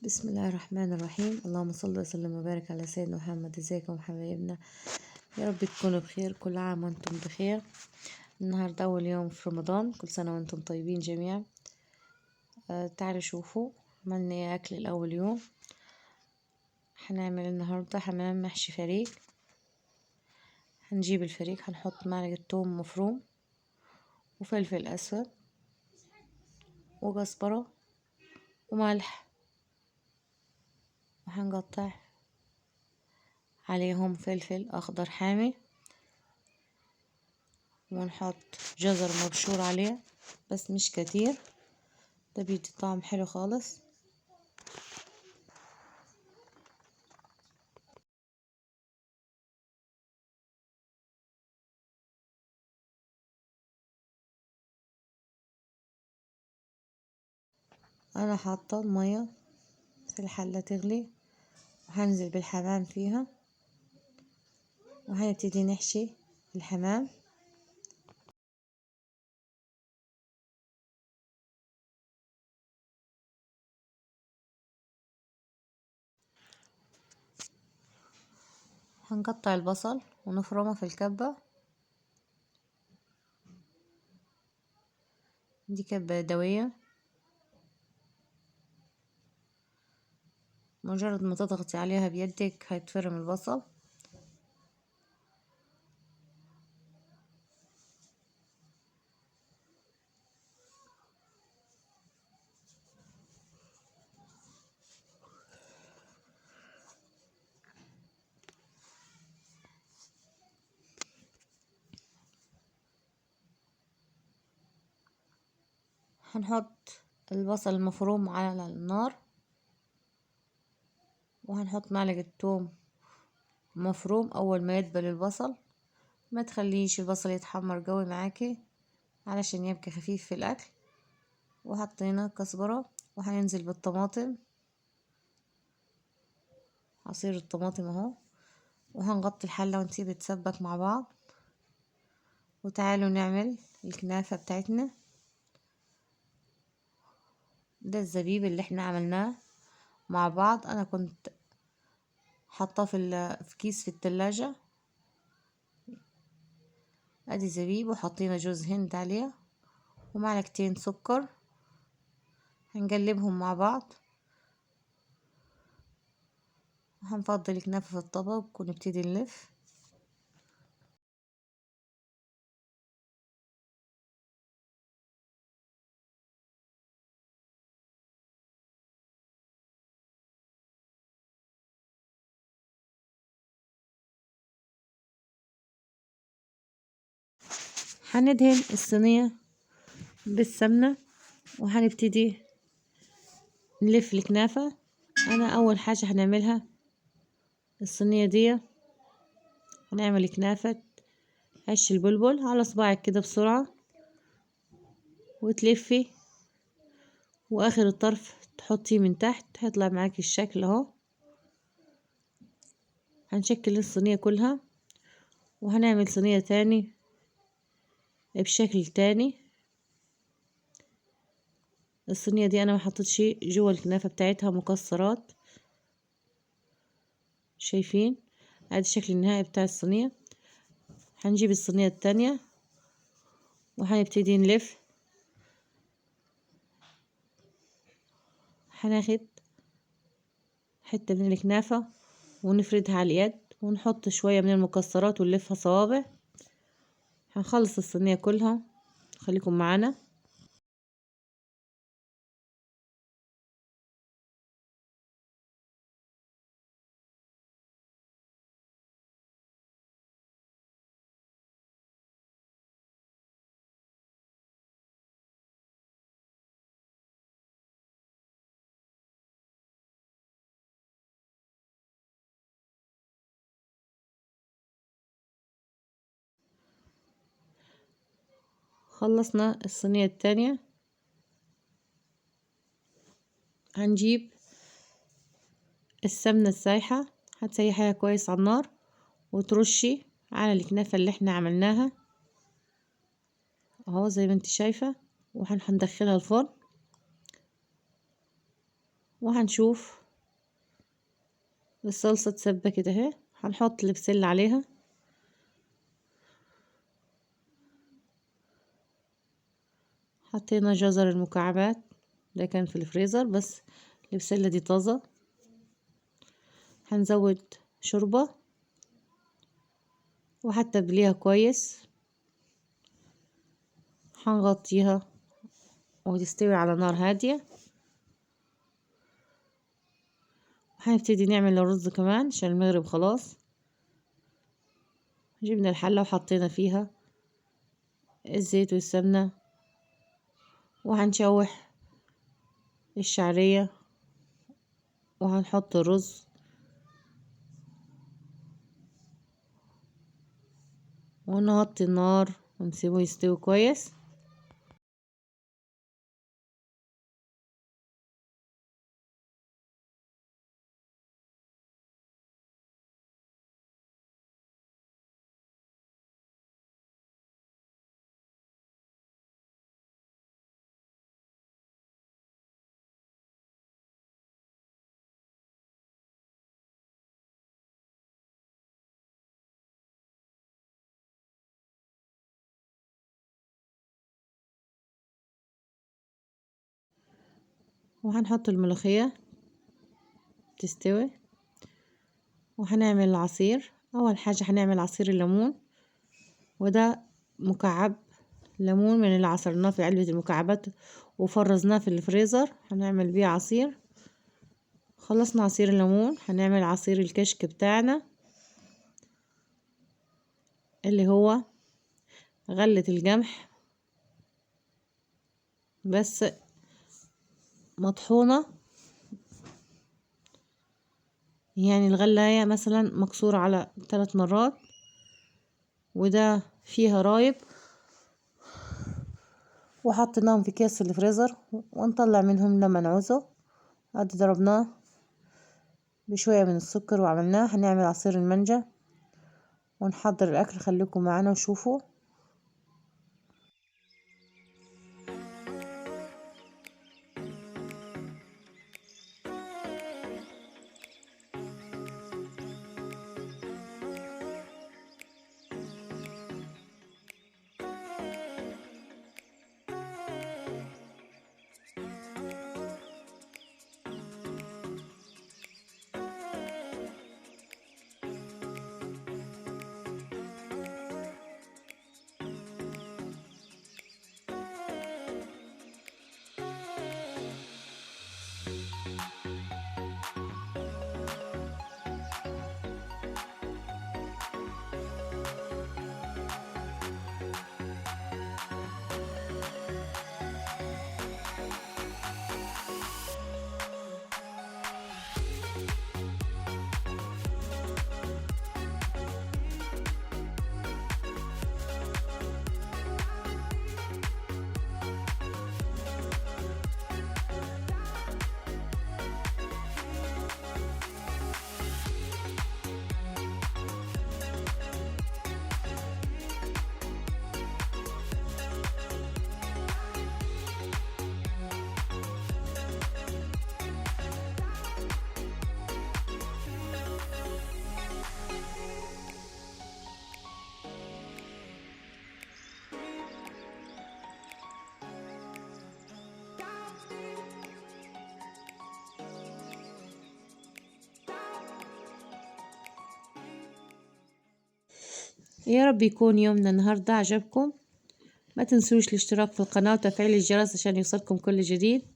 بسم الله الرحمن الرحيم. اللهم صل وسلم وبارك على سيدنا محمد. ازيكم حبايبنا؟ يا رب تكونوا بخير، كل عام وانتم بخير. النهارده اول يوم في رمضان، كل سنه وانتم طيبين جميعا. تعالوا شوفوا عملنا ايه اكل الاول يوم. هنعمل النهارده حمام محشي فريك. هنجيب الفريك، هنحط معلقه توم مفروم وفلفل اسود وكزبره وملح، وهنقطع عليهم فلفل اخضر حامي، ونحط جزر مبشور عليه بس مش كتير، ده بيدي طعم حلو خالص. انا حاطه الميه في الحله تغلي، وهنزل بالحمام فيها، وهنبتدي نحشي الحمام. هنقطع البصل ونفرمه في الكبة، دي كبة يدوية. مجرد ما تضغطي عليها بيدك هيتفرم البصل. هنحط البصل المفروم على النار، وهنحط معلقة توم مفروم اول ما يدبل البصل. ما تخليش البصل يتحمر قوي معاكي علشان يبقى خفيف في الاكل. وحطينا كزبرة، وهننزل بالطماطم، عصير الطماطم اهو، وهنغطي الحلة ونسيب تسبك مع بعض. وتعالوا نعمل الكنافة بتاعتنا. ده الزبيب اللي احنا عملناه مع بعض. انا كنت حاطاه في كيس في التلاجة. ادي زبيب، وحطينا جوز هند عليه ومعلقتين سكر، هنقلبهم مع بعض. هنفضل الكنافة في الطبق ونبتدي نلف. هندهن الصينية بالسمنة، وهنبتدي نلف الكنافة. انا اول حاجة هنعملها الصينية دي، هنعمل كنافة عيش البلبل على صباعك كده بسرعة وتلفي، واخر الطرف تحطيه من تحت، هيطلع معاكي الشكل اهو. هنشكل الصينية كلها، وهنعمل صينية تاني بشكل تاني. الصينية دي انا ما حطيتش جوه الكنافة بتاعتها مكسرات، شايفين؟ ادي الشكل النهائي بتاع الصينية. هنجيب الصينية التانية وهنبتدي نلف. هناخد حتة من الكنافة ونفردها على اليد، ونحط شوية من المكسرات ونلفها صوابع. هنخلص الصينية كلها، خليكم معانا. خلصنا الصينية التانية. هنجيب السمنة السايحة، هتسيحيها كويس على النار وترشي على الكنافة اللي احنا عملناها اهو زي ما انت شايفة. وهندخلها الفرن وهنشوف الصلصة اتسبكت اهي. هنحط البسلة عليها، حطينا جزر المكعبات ده كان في الفريزر، بس البسلة دي طازة. هنزود شوربة وهتبليها كويس. هنغطيها وتستوي على نار هادية. هنبتدي نعمل الرز كمان عشان المغرب خلاص. جبنا الحلة وحطينا فيها الزيت والسمنة، وهنشوح الشعرية وهنحط الرز ونغطي النار ونسيبه يستوي كويس. وهنحط الملوخية تستوي، وهنعمل العصير. اول حاجة هنعمل عصير الليمون، وده مكعب ليمون من اللي عصرناه في علبة المكعبات وفرزناه في الفريزر، هنعمل بيه عصير. خلصنا عصير الليمون هنعمل عصير الكشك بتاعنا اللي هو غلة القمح بس مطحونة، يعني الغلاية مثلا مكسورة على 3 مرات، وده فيها رايب، وحطيناهم في كيس الفريزر ونطلع منهم لما نعوزه. ادي ضربناه بشوية من السكر وعملناه. هنعمل عصير المانجا ونحضر الاكل. خليكم معنا وشوفوا. يا رب يكون يومنا النهاردة عجبكم. ما تنسوش الاشتراك في القناة وتفعيل الجرس عشان يوصلكم كل جديد.